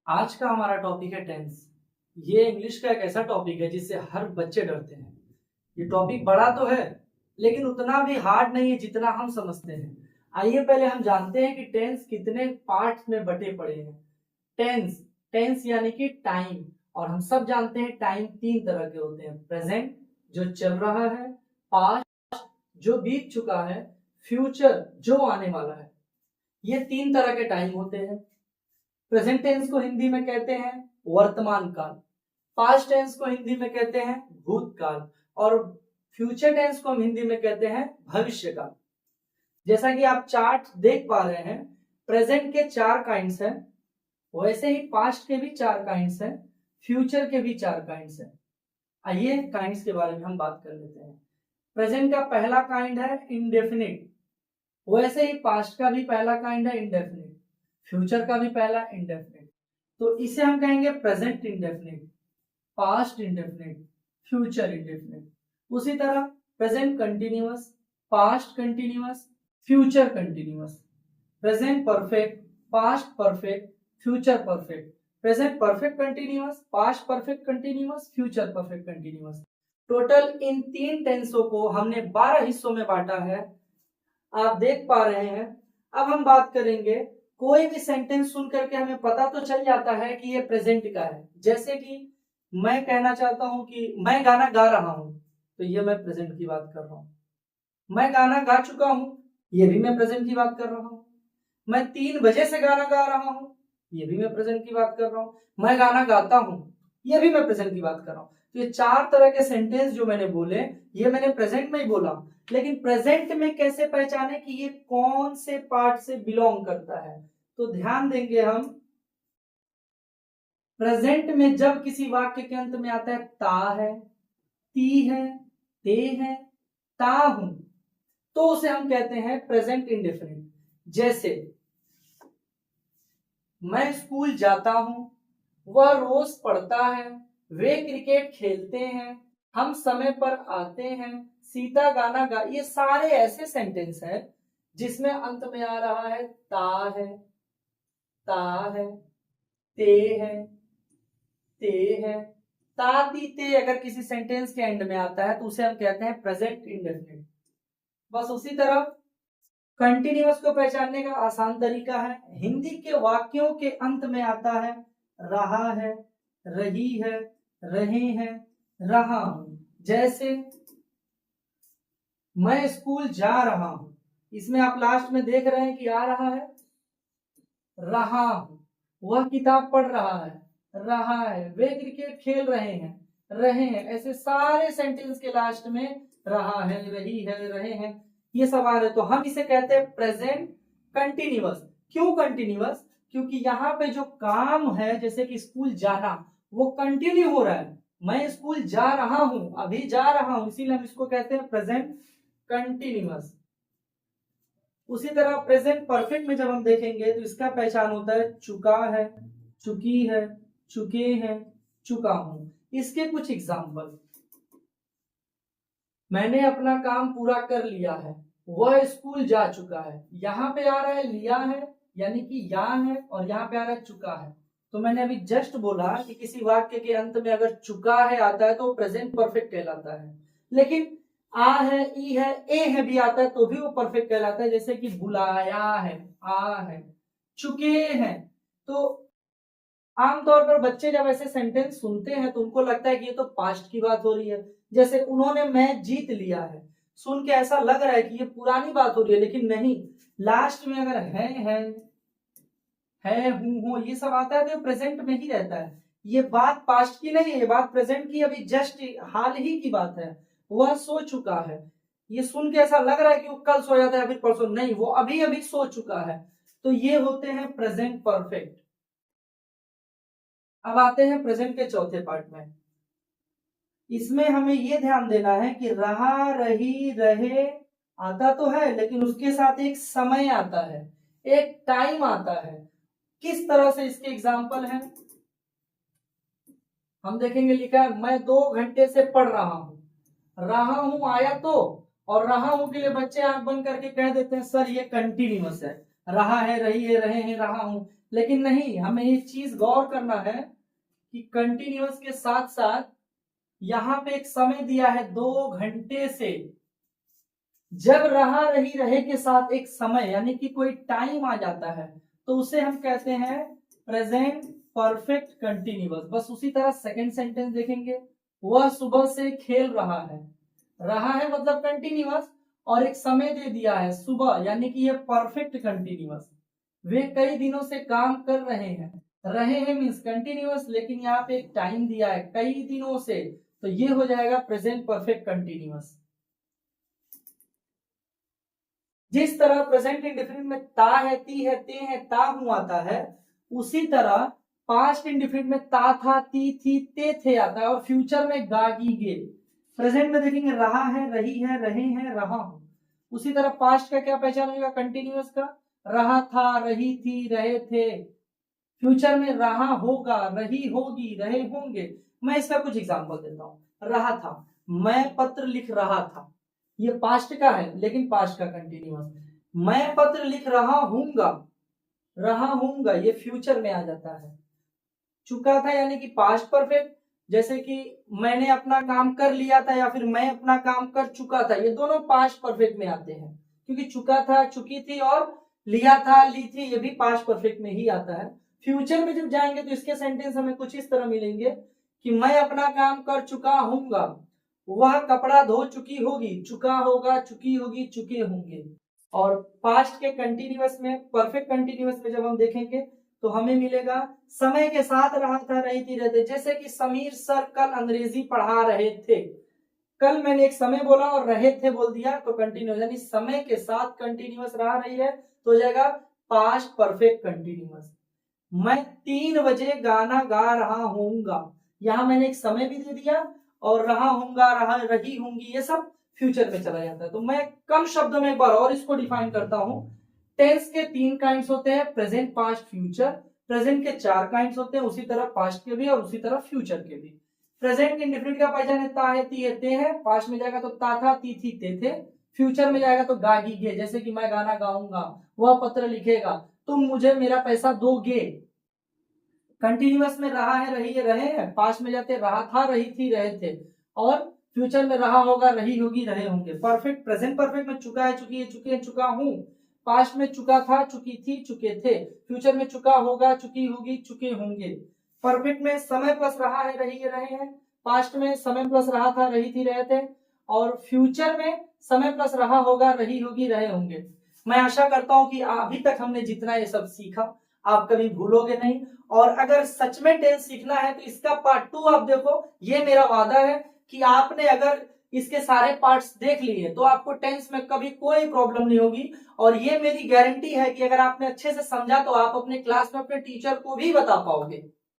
आज का हमारा टॉपिक है टेंस। ये इंग्लिश का एक ऐसा टॉपिक है जिससे हर बच्चे डरते हैं। ये टॉपिक बड़ा तो है लेकिन उतना भी हार्ड नहीं है जितना हम समझते हैं। आइए पहले हम जानते हैं कि टेंस कितने पार्ट्स में बटे पड़े हैं। टेंस टेंस यानी कि टाइम, और हम सब जानते हैं टाइम तीन तरह के होते हैं। प्रेजेंट जो चल रहा है, पास्ट जो बीत चुका है, फ्यूचर जो आने वाला है। ये तीन तरह के टाइम होते हैं। प्रेजेंट टेंस को हिंदी में कहते हैं वर्तमान काल, पास्ट टेंस को हिंदी में कहते हैं भूतकाल, और फ्यूचर टेंस को हम हिंदी में कहते हैं भविष्य काल। जैसा कि आप चार्ट देख पा रहे हैं, प्रेजेंट के चार काइंड्स हैं, वैसे ही पास्ट के भी चार काइंड्स हैं, फ्यूचर के भी चार काइंड्स हैं। आइए काइंड्स के बारे में हम बात कर लेते हैं। प्रेजेंट का पहला काइंड है इंडेफिनिट, वैसे ही पास्ट का भी पहला काइंड है इंडेफिनिट, फ्यूचर का भी पहला इंडेफिनिट। तो इसे हम कहेंगे present indefinite, past indefinite, future indefinite. उसी तरह present continuous, past continuous, future continuous. Present perfect, past perfect, future perfect. Present perfect continuous, past perfect continuous, future perfect continuous. Total इन तीन टेंसों को हमने 12 हिस्सों में बांटा है, आप देख पा रहे हैं। अब हम बात करेंगे, कोई भी सेंटेंस सुन करके हमें पता तो चल जाता है कि ये प्रेजेंट का है। जैसे कि मैं कहना चाहता हूं कि मैं गाना गा रहा हूं, तो ये मैं प्रेजेंट की बात कर रहा हूं। मैं गाना गा चुका हूं, ये भी मैं प्रेजेंट की बात कर रहा हूं। मैं 3 बजे से गाना गा रहा हूं, ये भी मैं प्रेजेंट की बात कर रहा हूं। मैं गाना गाता हूं, ये भी मैं प्रेजेंट की बात कर रहा हूं। तो ये चार तरह के सेंटेंस जो मैंने बोले, ये मैंने प्रेजेंट में ही बोला। लेकिन प्रेजेंट में कैसे पहचाने कि ये कौन से पार्ट से बिलोंग करता है, तो ध्यान देंगे हम। प्रेजेंट में जब किसी वाक्य के अंत में आता है ता है, ती है, ते है, ता हूं, तो उसे हम कहते हैं प्रेजेंट इंडेफिनिट। जैसे मैं स्कूल जाता हूं, वह रोज पढ़ता है, वे क्रिकेट खेलते हैं, हम समय पर आते हैं, सीता गाना गा। ये सारे ऐसे सेंटेंस हैं जिसमें अंत में आ रहा है है, ता है, ते है, ते है, ती ते। अगर किसी सेंटेंस के एंड में आता है तो उसे हम कहते हैं प्रेजेंट इंडेफिनिट। बस उसी तरह कंटिन्यूअस को पहचानने का आसान तरीका है, हिंदी के वाक्यों के अंत में आता है रहा है, रही है, रहे हैं, रहा हूं। जैसे मैं स्कूल जा रहा हूं, इसमें आप लास्ट में देख रहे हैं कि आ रहा है रहा हूं, वह किताब पढ़ रहा है, वे क्रिकेट खेल रहे हैं। ऐसे सारे सेंटेंस के लास्ट में रहा है, रही है, रहे हैं, ये सब आ रहे। तो हम इसे कहते हैं प्रेजेंट कंटिन्यूअस। क्यों कंटिन्यूअस? क्योंकि यहाँ पे जो काम है, जैसे कि स्कूल जाना, वो कंटिन्यू हो रहा है। मैं स्कूल जा रहा हूं, अभी जा रहा हूं, इसीलिए हम इसको कहते हैं प्रेजेंट कंटिन्यूअस। उसी तरह प्रेजेंट परफेक्ट में जब हम देखेंगे तो इसका पहचान होता है चुका है, चुकी है, चुके हैं, चुका हूं। इसके कुछ एग्जाम्पल, मैंने अपना काम पूरा कर लिया है, वह स्कूल जा चुका है। यहाँ पे आ रहा है लिया है, यानी कि या है, और यहाँ पे आ रहा है चुका है। तो मैंने अभी जस्ट बोला कि किसी वाक्य के अंत में अगर चुका है आता है तो प्रेजेंट परफेक्ट कहलाता है। लेकिन आ है, ई है, ए है भी आता है तो भी वो परफेक्ट कहलाता है। जैसे कि बुलाया है, आ है, चुके हैं। तो आमतौर पर बच्चे जब ऐसे सेंटेंस सुनते हैं तो उनको लगता है कि ये तो पास्ट की बात हो रही है। जैसे उन्होंने मैच जीत लिया है, सुन के ऐसा लग रहा है कि ये पुरानी बात हो रही है, लेकिन नहीं। लास्ट में अगर है, हूं, ये सब आता है तो प्रेजेंट में ही रहता है। ये बात पास्ट की नहीं है, ये बात प्रेजेंट की, अभी जस्ट हाल ही की बात है। वह सो चुका है, ये सुन के ऐसा लग रहा है कि वो कल सो जाता है, अभी परसों नहीं, वो अभी अभी सो चुका है। तो ये होते हैं प्रेजेंट परफेक्ट। अब आते हैं प्रेजेंट के चौथे पार्ट में। इसमें हमें यह ध्यान देना है कि रहा, रही, रहे आता तो है, लेकिन उसके साथ एक समय आता है, एक टाइम आता है। किस तरह से इसके एग्जाम्पल हैं हम देखेंगे। लिखा है मैं 2 घंटे से पढ़ रहा हूं आया तो, और रहा हूं के लिए बच्चे आंख बंद करके कह देते हैं सर ये कंटिन्यूअस है, रहा है, रही है, रहे हैं, रहा हूं। लेकिन नहीं, हमें ये चीज गौर करना है कि कंटिन्यूअस के साथ साथ यहाँ पे एक समय दिया है 2 घंटे से। जब रहा रही रहे के साथ एक समय यानी कि कोई टाइम आ जाता है तो उसे हम कहते हैं प्रेजेंट परफेक्ट कंटिन्यूअस। बस उसी तरह सेकंड सेंटेंस देखेंगे, वह सुबह से खेल रहा है मतलब कंटिन्यूअस, और एक समय दे दिया है सुबह यानी कि ये परफेक्ट कंटिन्यूअस। वे कई दिनों से काम कर रहे हैं मीन्स कंटिन्यूअस, लेकिन यहाँ पे एक टाइम दिया है कई दिनों से, तो ये हो जाएगा प्रेजेंट परफेक्ट कंटिन्यूअस। जिस तरह प्रेजेंट इंडेफिनिट में ता है, ती है, ते है, ता हूं आता है, उसी तरह पास्ट इंडेफिनिट में ता था, ती थी, ते थे आता है, और फ्यूचर में गा गी गे। प्रेजेंट में देखेंगे रहा है, रही है, रहे हैं, रहा हूं। उसी तरह पास्ट का क्या पहचान होगा कंटिन्यूअस का, रहा था, रही थी, रहे थे। फ्यूचर में रहा होगा, रही होगी, रहे होंगे। मैं इसका कुछ एग्जांपल देता हूं। रहा था, मैं पत्र लिख रहा था, ये पास्ट का है लेकिन पास्ट का कंटिन्यूअस। मैं पत्र लिख रहा हूंगा ये फ्यूचर में आ जाता है। चुका था यानी कि पास्ट परफेक्ट, जैसे कि मैंने अपना काम कर लिया था या फिर मैं अपना काम कर चुका था, ये दोनों पास्ट परफेक्ट में आते हैं, क्योंकि चुका था, चुकी थी, और लिया था, ली थी, ये भी पास्ट परफेक्ट में ही आता है। फ्यूचर में जब जाएंगे तो इसके सेंटेंस हमें कुछ इस तरह मिलेंगे कि मैं अपना काम कर चुका हूंगा, वह कपड़ा धो चुकी होगी, चुका होगा, चुकी होगी, चुके होंगे। और पास्ट के कंटिन्यूअस में, परफेक्ट कंटिन्यूअस में जब हम देखेंगे तो हमें मिलेगा समय के साथ रहा था, रही थी, रहते। जैसे कि समीर सर कल अंग्रेजी पढ़ा रहे थे, कल मैंने एक समय बोला और रहे थे बोल दिया तो कंटिन्यूअस, यानी समय के साथ कंटिन्यूअस रहा रही है तो हो जाएगा पास्ट परफेक्ट कंटिन्यूअस। मैं 3 बजे गाना गा रहा हूंगा, यहां मैंने एक समय भी दे दिया, और रहा हूंगा, रही होंगी, ये सब फ्यूचर में चला जाता है। तो मैं कम शब्दों में एक बार और इसको डिफाइन करता हूं। टेंस के 3 काइंड्स होते हैं, प्रेजेंट, पास्ट, फ्यूचर। प्रेजेंट के 4 काइंड्स होते हैं, उसी तरह पास्ट के भी और उसी तरह फ्यूचर के भी। प्रेजेंट इंडेफिनिट का पहचान है ता है, ती है, ते है। पास्ट में जाएगा तो ता था, ती थी, ते थे। फ्यूचर में जाएगा तो गा गी गे, जैसे कि मैं गाना गाऊंगा, वह पत्र लिखेगा, तुम मुझे मेरा पैसा दोगे। कंटिन्यूअस में रहा है, रही है, रहे हैं। पास्ट में जाते रहा था, रही थी, रहे थे। और फ्यूचर में रहा होगा, रही होगी, रहे होंगे। परफेक्ट, प्रेजेंट परफेक्ट में चुका है, चुकी है, चुके हैं, चुका हूं। पास्ट में चुका था, चुकी थी, चुके थे। फ्यूचर में चुका होगा, चुकी होगी, चुके होंगे। परफेक्ट में समय प्लस रहा है, रही है, रहे हैं। पास्ट में समय प्लस रहा था, रही थी, रहे थे। और फ्यूचर में समय प्लस रहा होगा, रही होगी, रहे होंगे। मैं आशा करता हूं कि अभी तक हमने जितना ये सब सीखा आप कभी भूलोगे नहीं, और अगर सच में टेंस सीखना है तो इसका पार्ट 2 आप देखो। ये मेरा वादा है कि आपने अगर इसके सारे पार्ट्स देख लिए तो आपको टेंस में कभी कोई प्रॉब्लम नहीं होगी, और ये मेरी गारंटी है कि अगर आपने अच्छे से समझा तो आप अपने क्लास में अपने टीचर को भी बता पाओगे।